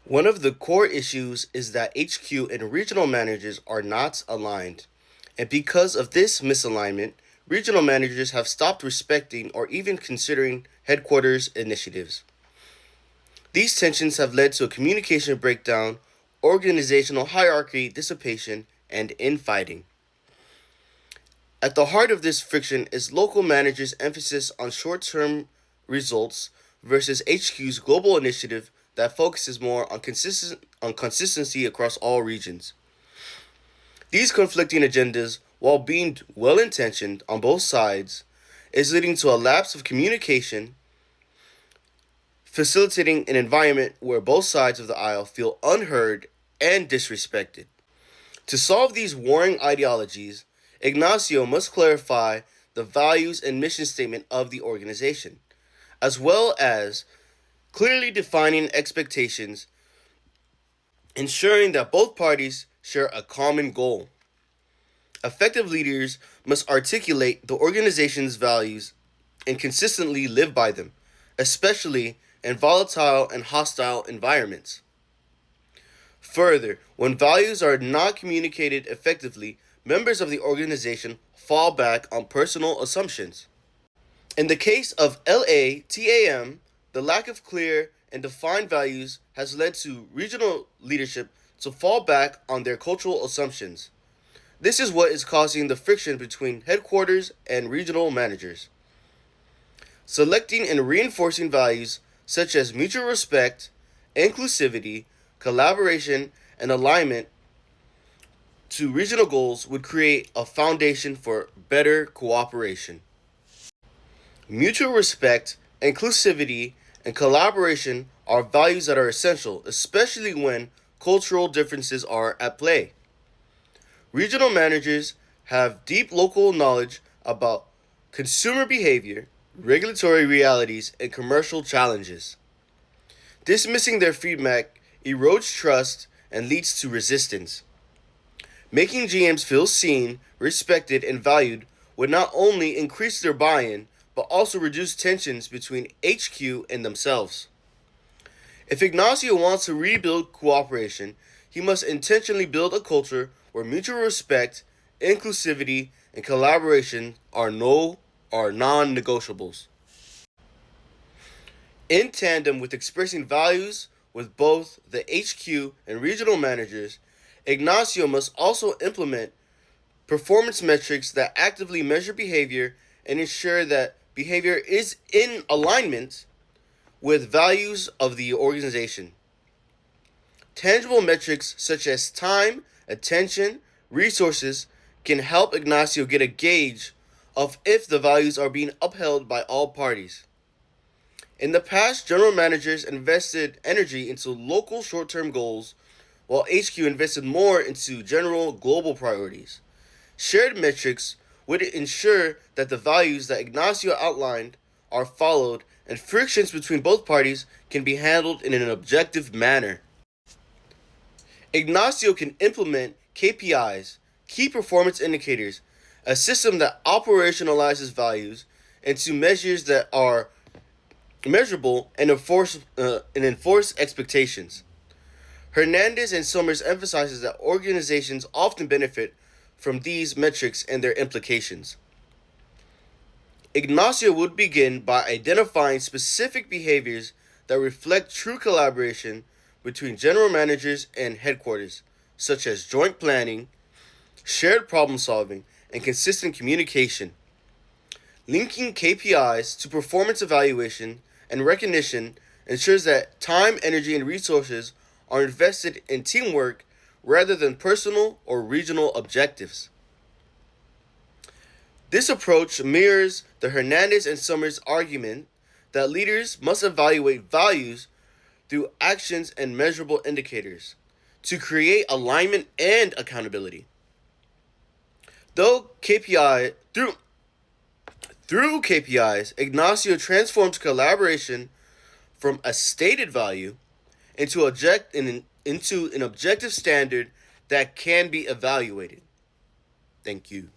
One of the core issues is that HQ and regional managers are not aligned. And because of this misalignment, regional managers have stopped respecting or even considering headquarters initiatives. These tensions have led to a communication breakdown, organizational hierarchy dissipation, and infighting. At the heart of this friction is local managers' emphasis on short term results versus HQ's global initiative that focuses more on consistency across all regions. These conflicting agendas, while being well intentioned on both sides, is leading to a lapse of communication, facilitating an environment where both sides of the aisle feel unheard and disrespected. To solve these warring ideologies, Ignacio must clarify the values and mission statement of the organization, as well as clearly defining expectations, ensuring that both parties share a common goal. Effective leaders must articulate the organization's values and consistently live by them, especially in volatile and hostile environments. Further, when values are not communicated effectively, members of the organization fall back on personal assumptions. In the case of LATAM, the lack of clear and defined values has led to regional leadership to fall back on their cultural assumptions. This is what is causing the friction between headquarters and regional managers. Selecting and reinforcing values such as mutual respect, inclusivity, collaboration, and alignment to regional goals would create a foundation for better cooperation. Mutual respect, inclusivity, and collaboration are values that are essential, especially when cultural differences are at play. Regional managers have deep local knowledge about consumer behavior, regulatory realities, and commercial challenges. Dismissing their feedback erodes trust and leads to resistance. Making GMs feel seen, respected, and valued would not only increase their buy in, but also reduce tensions between HQ and themselves. If Ignacio wants to rebuild cooperation, he must intentionally build a culture where mutual respect, inclusivity, and collaboration are non-negotiables. In tandem with expressing values with both the HQ and regional managers, Ignacio must also implement performance metrics that actively measure behavior and ensure that behavior is in alignment with values of the organization. Tangible metrics such as time, attention, resources can help Ignacio get a gauge of if the values are being upheld by all parties. In the past, general managers invested energy into local short term goals, while HQ invested more into general global priorities. Shared metrics would ensure that the values that Ignacio outlined are followed and frictions between both parties can be handled in an objective manner. Ignacio can implement KPIs, key performance indicators, a system that operationalizes values into measures that are measurable and enforce expectations. Hernandez and Summers emphasizes that organizations often benefit from these metrics and their implications. Ignacio would begin by identifying specific behaviors that reflect true collaboration between general managers and headquarters, such as joint planning, shared problem solving, and consistent communication. Linking KPIs to performance evaluation and recognition ensures that time, energy, and resources are invested in teamwork rather than personal or regional objectives. This approach mirrors the Hernandez and Summers argument that leaders must evaluate values through actions and measurable indicators to create alignment and accountability. Though KPI through KPIs, Ignacio transforms collaboration from a stated value into an objective standard that can be evaluated. Thank you.